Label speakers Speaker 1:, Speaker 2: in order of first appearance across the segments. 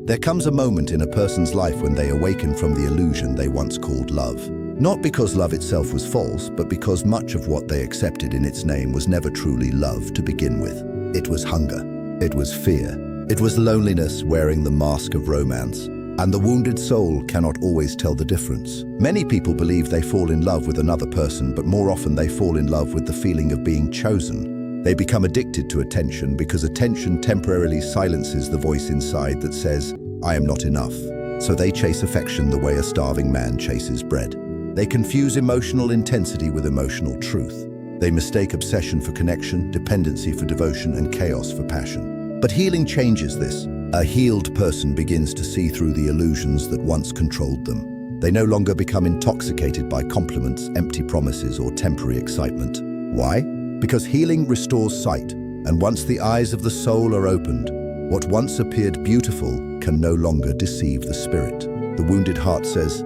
Speaker 1: There comes a moment in a person's life when they awaken from the illusion they once called love. Not because love itself was false, but because much of what they accepted in its name was never truly love to begin with. It was hunger. It was fear. It was loneliness wearing the mask of romance. And the wounded soul cannot always tell the difference. Many people believe they fall in love with another person, but more often they fall in love with the feeling of being chosen. They become addicted to attention because attention temporarily silences the voice inside that says, "I am not enough." So they chase affection the way a starving man chases bread. They confuse emotional intensity with emotional truth. They mistake obsession for connection, dependency for devotion, and chaos for passion. But healing changes this. A healed person begins to see through the illusions that once controlled them. They no longer become intoxicated by compliments, empty promises, or temporary excitement. Why? Because healing restores sight, and once the eyes of the soul are opened, what once appeared beautiful can no longer deceive the spirit. The wounded heart says,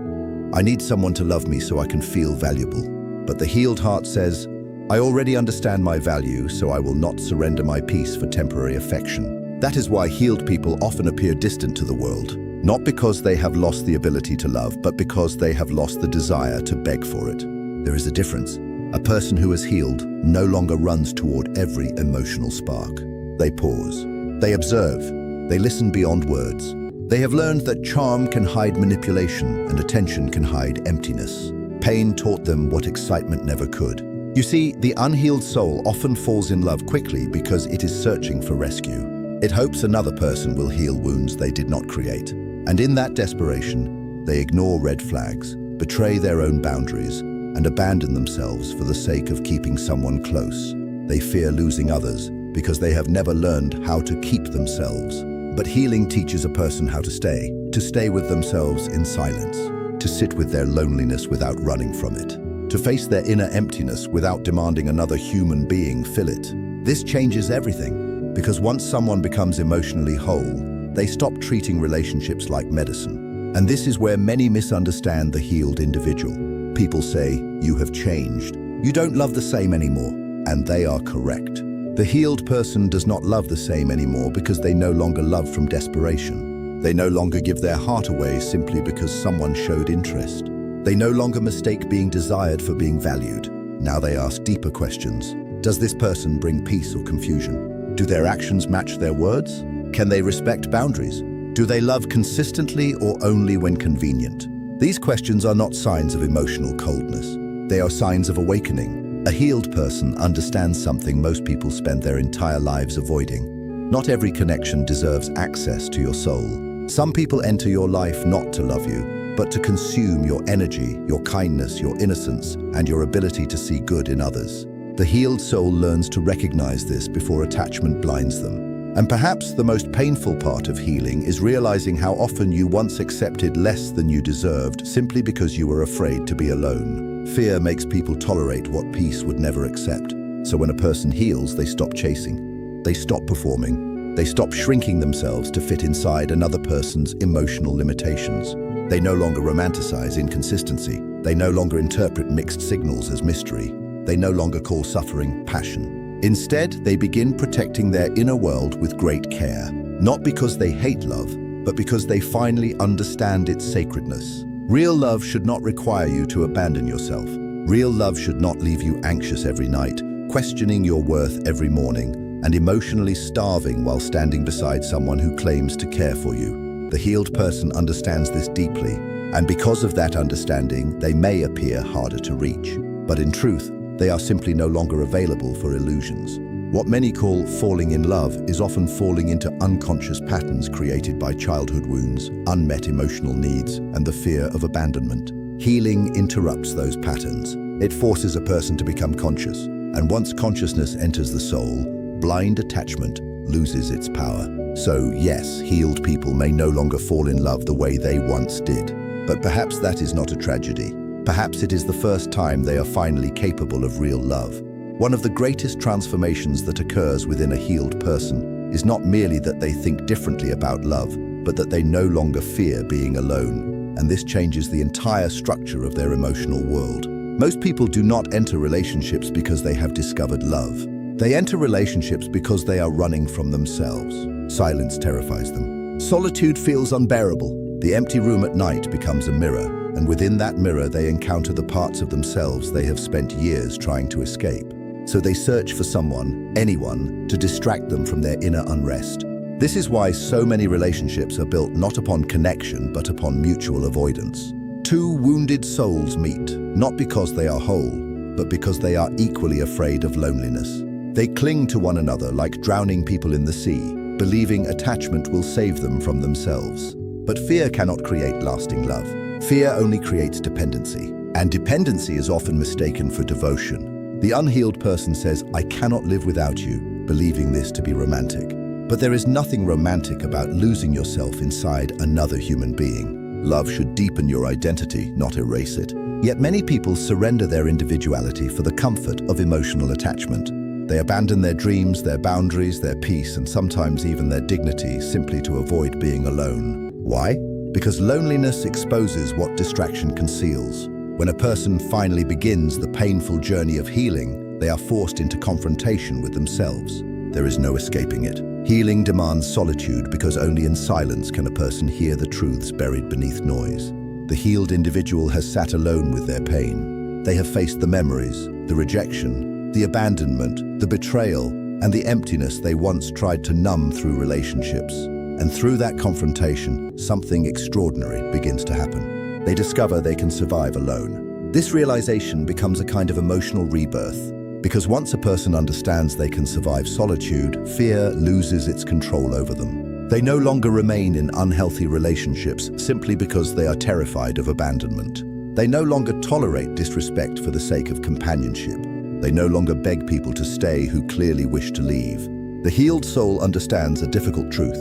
Speaker 1: "I need someone to love me so I can feel valuable." But the healed heart says, "I already understand my value, so I will not surrender my peace for temporary affection." That is why healed people often appear distant to the world, not because they have lost the ability to love, but because they have lost the desire to beg for it. There is a difference. A person who is healed no longer runs toward every emotional spark. They pause. They observe. They listen beyond words. They have learned that charm can hide manipulation and attention can hide emptiness. Pain taught them what excitement never could. You see, the unhealed soul often falls in love quickly because it is searching for rescue. It hopes another person will heal wounds they did not create. And in that desperation, they ignore red flags, betray their own boundaries, and abandon themselves for the sake of keeping someone close. They fear losing others because they have never learned how to keep themselves. But healing teaches a person how to stay with themselves in silence, to sit with their loneliness without running from it, to face their inner emptiness without demanding another human being fill it. This changes everything. Because once someone becomes emotionally whole, they stop treating relationships like medicine. And this is where many misunderstand the healed individual. People say, "You have changed. You don't love the same anymore." And they are correct. The healed person does not love the same anymore because they no longer love from desperation. They no longer give their heart away simply because someone showed interest. They no longer mistake being desired for being valued. Now they ask deeper questions. Does this person bring peace or confusion? Do their actions match their words? Can they respect boundaries? Do they love consistently or only when convenient? These questions are not signs of emotional coldness. They are signs of awakening. A healed person understands something most people spend their entire lives avoiding. Not every connection deserves access to your soul. Some people enter your life not to love you, but to consume your energy, your kindness, your innocence, and your ability to see good in others. The healed soul learns to recognize this before attachment blinds them. And perhaps the most painful part of healing is realizing how often you once accepted less than you deserved simply because you were afraid to be alone. Fear makes people tolerate what peace would never accept. So when a person heals, they stop chasing. They stop performing. They stop shrinking themselves to fit inside another person's emotional limitations. They no longer romanticize inconsistency. They no longer interpret mixed signals as mystery. They no longer call suffering passion. Instead, they begin protecting their inner world with great care, not because they hate love, but because they finally understand its sacredness. Real love should not require you to abandon yourself. Real love should not leave you anxious every night, questioning your worth every morning, and emotionally starving while standing beside someone who claims to care for you. The healed person understands this deeply, and because of that understanding, they may appear harder to reach. But in truth, they are simply no longer available for illusions. What many call falling in love is often falling into unconscious patterns created by childhood wounds, unmet emotional needs, and the fear of abandonment. Healing interrupts those patterns. It forces a person to become conscious, and once consciousness enters the soul, blind attachment loses its power. So yes, healed people may no longer fall in love the way they once did. But perhaps that is not a tragedy. Perhaps it is the first time they are finally capable of real love. One of the greatest transformations that occurs within a healed person is not merely that they think differently about love, but that they no longer fear being alone. And this changes the entire structure of their emotional world. Most people do not enter relationships because they have discovered love. They enter relationships because they are running from themselves. Silence terrifies them. Solitude feels unbearable. The empty room at night becomes a mirror, and within that mirror they encounter the parts of themselves they have spent years trying to escape. So they search for someone, anyone, to distract them from their inner unrest. This is why so many relationships are built not upon connection but upon mutual avoidance. Two wounded souls meet, not because they are whole, but because they are equally afraid of loneliness. They cling to one another like drowning people in the sea, believing attachment will save them from themselves. But fear cannot create lasting love. Fear only creates dependency, and dependency is often mistaken for devotion. The unhealed person says, "I cannot live without you," believing this to be romantic. But there is nothing romantic about losing yourself inside another human being. Love should deepen your identity, not erase it. Yet many people surrender their individuality for the comfort of emotional attachment. They abandon their dreams, their boundaries, their peace, and sometimes even their dignity simply to avoid being alone. Why? Because loneliness exposes what distraction conceals. When a person finally begins the painful journey of healing, they are forced into confrontation with themselves. There is no escaping it. Healing demands solitude because only in silence can a person hear the truths buried beneath noise. The healed individual has sat alone with their pain. They have faced the memories, the rejection, the abandonment, the betrayal, and the emptiness they once tried to numb through relationships. And through that confrontation, something extraordinary begins to happen. They discover they can survive alone. This realization becomes a kind of emotional rebirth, because once a person understands they can survive solitude, fear loses its control over them. They no longer remain in unhealthy relationships simply because they are terrified of abandonment. They no longer tolerate disrespect for the sake of companionship. They no longer beg people to stay who clearly wish to leave. The healed soul understands a difficult truth.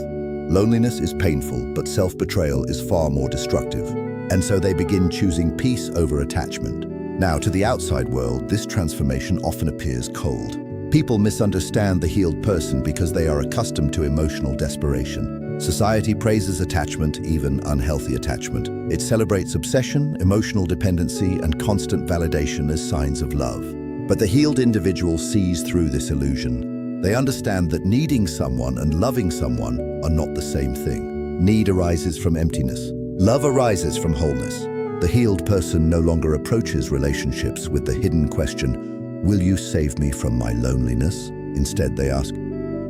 Speaker 1: Loneliness is painful, but self-betrayal is far more destructive. And so they begin choosing peace over attachment. Now, to the outside world, this transformation often appears cold. People misunderstand the healed person because they are accustomed to emotional desperation. Society praises attachment, even unhealthy attachment. It celebrates obsession, emotional dependency, and constant validation as signs of love. But the healed individual sees through this illusion. They understand that needing someone and loving someone are not the same thing. Need arises from emptiness. Love arises from wholeness. The healed person no longer approaches relationships with the hidden question, "Will you save me from my loneliness?" Instead, they ask,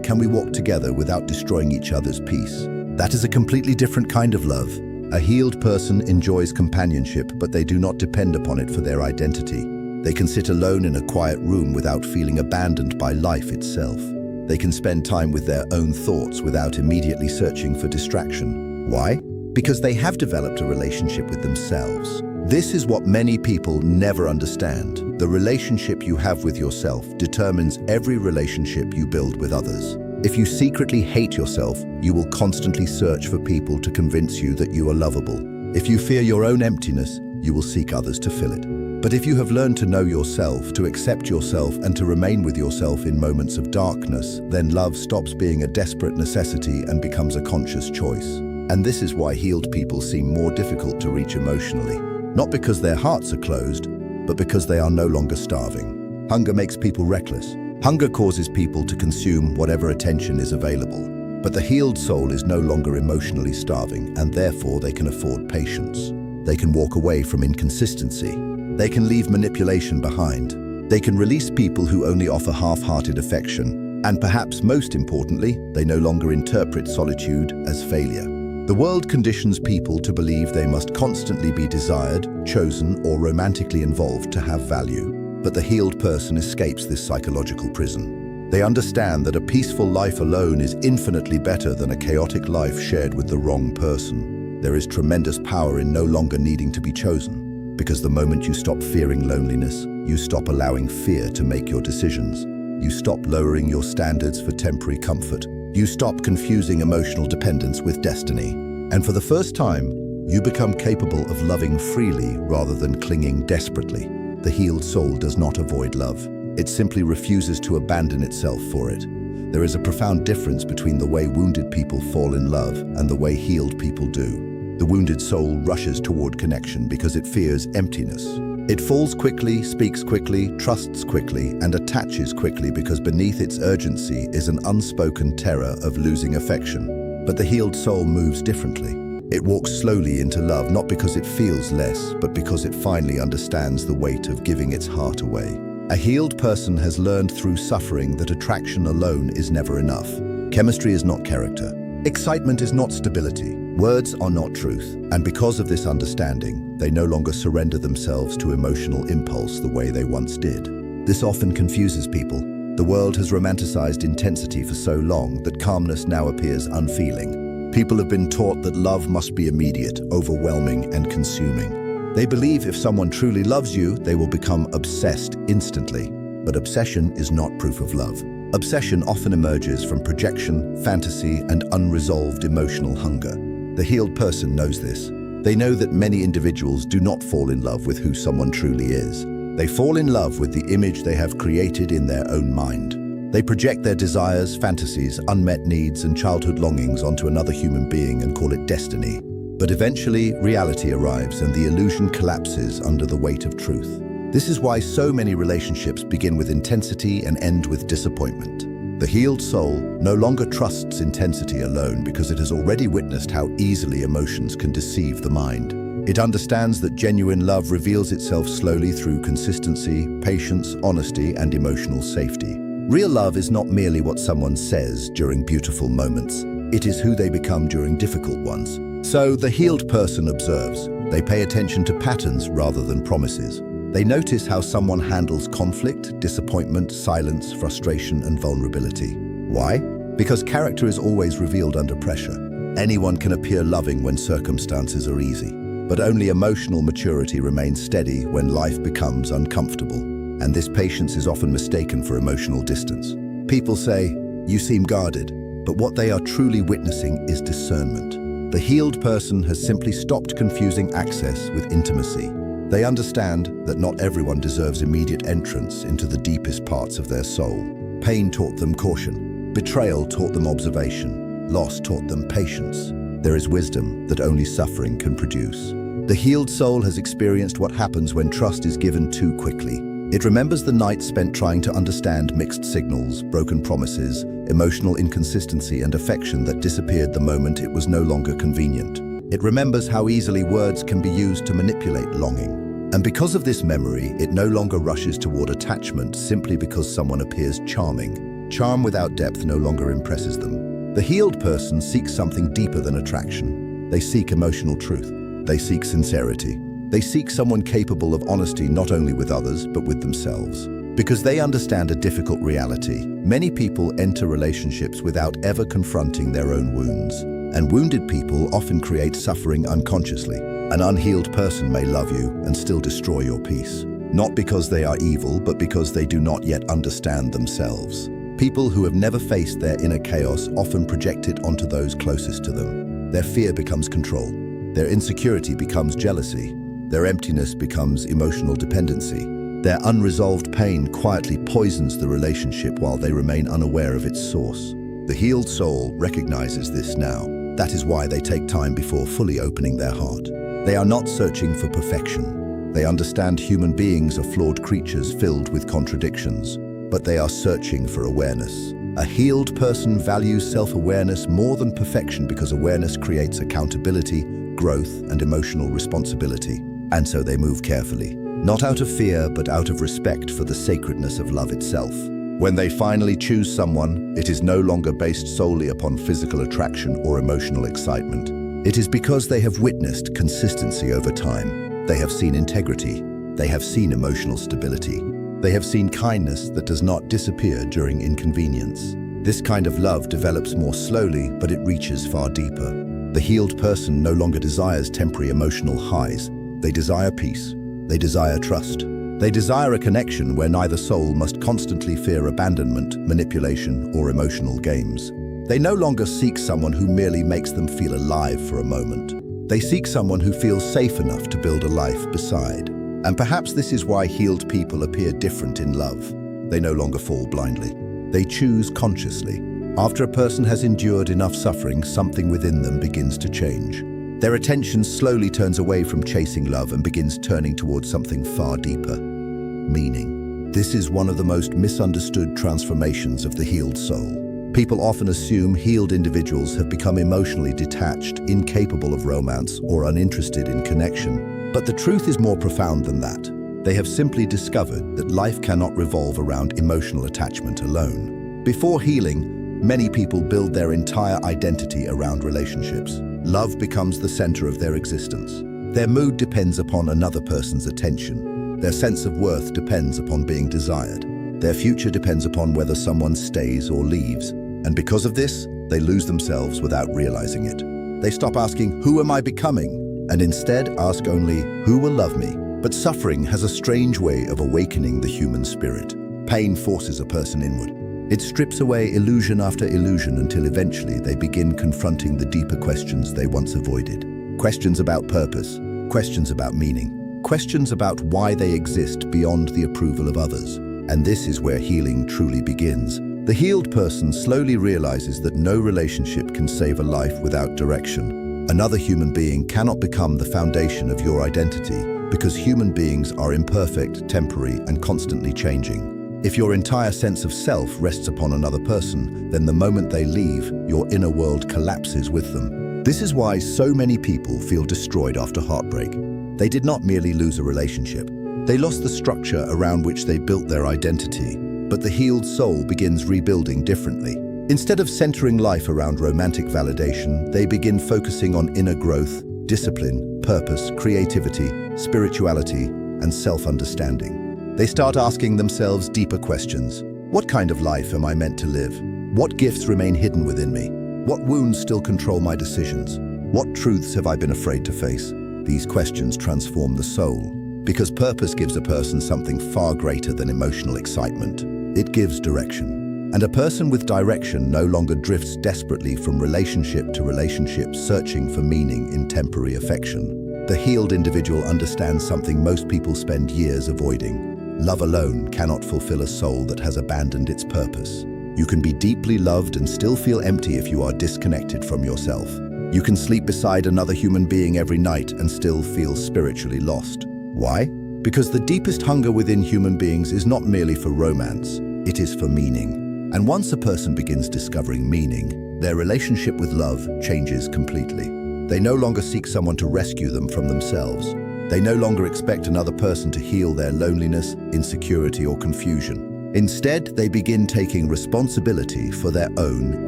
Speaker 1: "Can we walk together without destroying each other's peace?" That is a completely different kind of love. A healed person enjoys companionship, but they do not depend upon it for their identity. They can sit alone in a quiet room without feeling abandoned by life itself. They can spend time with their own thoughts without immediately searching for distraction. Why? Because they have developed a relationship with themselves. This is what many people never understand. The relationship you have with yourself determines every relationship you build with others. If you secretly hate yourself, you will constantly search for people to convince you that you are lovable. If you fear your own emptiness, you will seek others to fill it. But if you have learned to know yourself, to accept yourself, and to remain with yourself in moments of darkness, then love stops being a desperate necessity and becomes a conscious choice. And this is why healed people seem more difficult to reach emotionally. Not because their hearts are closed, but because they are no longer starving. Hunger makes people reckless. Hunger causes people to consume whatever attention is available. But the healed soul is no longer emotionally starving, and therefore they can afford patience. They can walk away from inconsistency. They can leave manipulation behind. They can release people who only offer half-hearted affection. And perhaps most importantly, they no longer interpret solitude as failure. The world conditions people to believe they must constantly be desired, chosen, or romantically involved to have value. But the healed person escapes this psychological prison. They understand that a peaceful life alone is infinitely better than a chaotic life shared with the wrong person. There is tremendous power in no longer needing to be chosen. Because the moment you stop fearing loneliness, you stop allowing fear to make your decisions. You stop lowering your standards for temporary comfort. You stop confusing emotional dependence with destiny. And for the first time, you become capable of loving freely rather than clinging desperately. The healed soul does not avoid love. It simply refuses to abandon itself for it. There is a profound difference between the way wounded people fall in love and the way healed people do. The wounded soul rushes toward connection because it fears emptiness. It falls quickly, speaks quickly, trusts quickly, and attaches quickly because beneath its urgency is an unspoken terror of losing affection. But the healed soul moves differently. It walks slowly into love, not because it feels less, but because it finally understands the weight of giving its heart away. A healed person has learned through suffering that attraction alone is never enough. Chemistry is not character. Excitement is not stability. Words are not truth. And because of this understanding, they no longer surrender themselves to emotional impulse the way they once did. This often confuses people. The world has romanticized intensity for so long that calmness now appears unfeeling. People have been taught that love must be immediate, overwhelming, and consuming. They believe if someone truly loves you, they will become obsessed instantly. But obsession is not proof of love. Obsession often emerges from projection, fantasy, and unresolved emotional hunger. The healed person knows this. They know that many individuals do not fall in love with who someone truly is. They fall in love with the image they have created in their own mind. They project their desires, fantasies, unmet needs, and childhood longings onto another human being and call it destiny. But eventually, reality arrives and the illusion collapses under the weight of truth. This is why so many relationships begin with intensity and end with disappointment. The healed soul no longer trusts intensity alone because it has already witnessed how easily emotions can deceive the mind. It understands that genuine love reveals itself slowly through consistency, patience, honesty, and emotional safety. Real love is not merely what someone says during beautiful moments. It is who they become during difficult ones. So the healed person observes. They pay attention to patterns rather than promises. They notice how someone handles conflict, disappointment, silence, frustration, and vulnerability. Why? Because character is always revealed under pressure. Anyone can appear loving when circumstances are easy, but only emotional maturity remains steady when life becomes uncomfortable. And this patience is often mistaken for emotional distance. People say, "You seem guarded," but what they are truly witnessing is discernment. The healed person has simply stopped confusing access with intimacy. They understand that not everyone deserves immediate entrance into the deepest parts of their soul. Pain taught them caution. Betrayal taught them observation. Loss taught them patience. There is wisdom that only suffering can produce. The healed soul has experienced what happens when trust is given too quickly. It remembers the nights spent trying to understand mixed signals, broken promises, emotional inconsistency, and affection that disappeared the moment it was no longer convenient. It remembers how easily words can be used to manipulate longing. And because of this memory, it no longer rushes toward attachment simply because someone appears charming. Charm without depth no longer impresses them. The healed person seeks something deeper than attraction. They seek emotional truth. They seek sincerity. They seek someone capable of honesty not only with others, but with themselves. Because they understand a difficult reality, many people enter relationships without ever confronting their own wounds. And wounded people often create suffering unconsciously. An unhealed person may love you and still destroy your peace. Not because they are evil, but because they do not yet understand themselves. People who have never faced their inner chaos often project it onto those closest to them. Their fear becomes control. Their insecurity becomes jealousy. Their emptiness becomes emotional dependency. Their unresolved pain quietly poisons the relationship while they remain unaware of its source. The healed soul recognizes this now. That is why they take time before fully opening their heart. They are not searching for perfection. They understand human beings are flawed creatures filled with contradictions, but they are searching for awareness. A healed person values self-awareness more than perfection because awareness creates accountability, growth, and emotional responsibility. And so they move carefully, not out of fear, but out of respect for the sacredness of love itself. When they finally choose someone, it is no longer based solely upon physical attraction or emotional excitement. It is because they have witnessed consistency over time. They have seen integrity. They have seen emotional stability. They have seen kindness that does not disappear during inconvenience. This kind of love develops more slowly, but it reaches far deeper. The healed person no longer desires temporary emotional highs. They desire peace. They desire trust. They desire a connection where neither soul must constantly fear abandonment, manipulation, or emotional games. They no longer seek someone who merely makes them feel alive for a moment. They seek someone who feels safe enough to build a life beside. And perhaps this is why healed people appear different in love. They no longer fall blindly. They choose consciously. After a person has endured enough suffering, something within them begins to change. Their attention slowly turns away from chasing love and begins turning towards something far deeper. Meaning. This is one of the most misunderstood transformations of the healed soul. People often assume healed individuals have become emotionally detached, incapable of romance, or uninterested in connection. But the truth is more profound than that. They have simply discovered that life cannot revolve around emotional attachment alone. Before healing, many people build their entire identity around relationships. Love becomes the center of their existence. Their mood depends upon another person's attention. Their sense of worth depends upon being desired. Their future depends upon whether someone stays or leaves. And because of this, they lose themselves without realizing it. They stop asking, "Who am I becoming?" and instead ask only, "Who will love me?" But suffering has a strange way of awakening the human spirit. Pain forces a person inward. It strips away illusion after illusion until eventually they begin confronting the deeper questions they once avoided. Questions about purpose, questions about meaning, questions about why they exist beyond the approval of others. And this is where healing truly begins. The healed person slowly realizes that no relationship can save a life without direction. Another human being cannot become the foundation of your identity because human beings are imperfect, temporary, and constantly changing. If your entire sense of self rests upon another person, then the moment they leave, your inner world collapses with them. This is why so many people feel destroyed after heartbreak. They did not merely lose a relationship. They lost the structure around which they built their identity. But the healed soul begins rebuilding differently. Instead of centering life around romantic validation, they begin focusing on inner growth, discipline, purpose, creativity, spirituality, and self-understanding. They start asking themselves deeper questions. What kind of life am I meant to live? What gifts remain hidden within me? What wounds still control my decisions? What truths have I been afraid to face? These questions transform the soul, because purpose gives a person something far greater than emotional excitement. It gives direction. And a person with direction no longer drifts desperately from relationship to relationship, searching for meaning in temporary affection. The healed individual understands something most people spend years avoiding. Love alone cannot fulfill a soul that has abandoned its purpose. You can be deeply loved and still feel empty if you are disconnected from yourself. You can sleep beside another human being every night and still feel spiritually lost. Why? Because the deepest hunger within human beings is not merely for romance, it is for meaning. And once a person begins discovering meaning, their relationship with love changes completely. They no longer seek someone to rescue them from themselves. They no longer expect another person to heal their loneliness, insecurity, or confusion. Instead, they begin taking responsibility for their own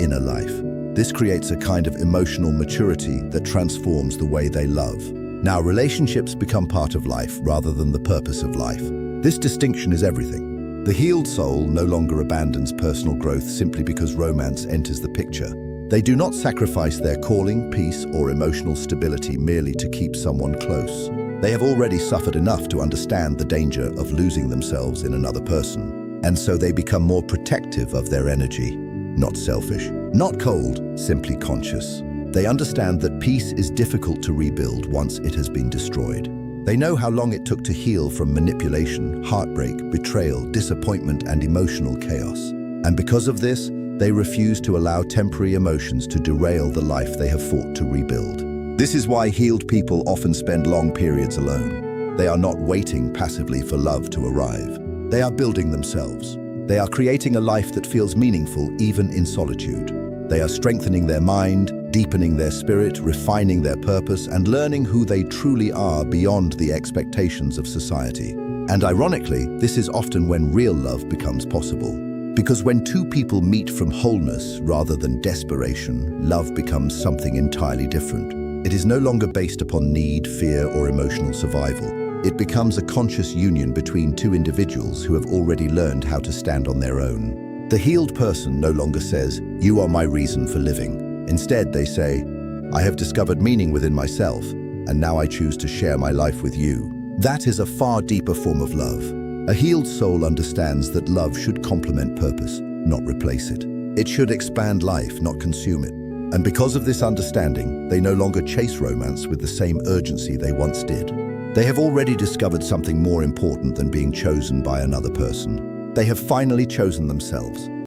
Speaker 1: inner life. This creates a kind of emotional maturity that transforms the way they love. Now, relationships become part of life rather than the purpose of life. This distinction is everything. The healed soul no longer abandons personal growth simply because romance enters the picture. They do not sacrifice their calling, peace, or emotional stability merely to keep someone close. They have already suffered enough to understand the danger of losing themselves in another person. And so they become more protective of their energy. Not selfish, not cold, simply conscious. They understand that peace is difficult to rebuild once it has been destroyed. They know how long it took to heal from manipulation, heartbreak, betrayal, disappointment, and emotional chaos. And because of this, they refuse to allow temporary emotions to derail the life they have fought to rebuild. This is why healed people often spend long periods alone. They are not waiting passively for love to arrive. They are building themselves. They are creating a life that feels meaningful even in solitude. They are strengthening their mind, deepening their spirit, refining their purpose, and learning who they truly are beyond the expectations of society. And ironically, this is often when real love becomes possible. Because when two people meet from wholeness rather than desperation, love becomes something entirely different. It is no longer based upon need, fear, or emotional survival. It becomes a conscious union between two individuals who have already learned how to stand on their own. The healed person no longer says, "You are my reason for living." Instead, they say, "I have discovered meaning within myself, and now I choose to share my life with you." That is a far deeper form of love. A healed soul understands that love should complement purpose, not replace it. It should expand life, not consume it. And because of this understanding, they no longer chase romance with the same urgency they once did. They have already discovered something more important than being chosen by another person. They have finally chosen themselves.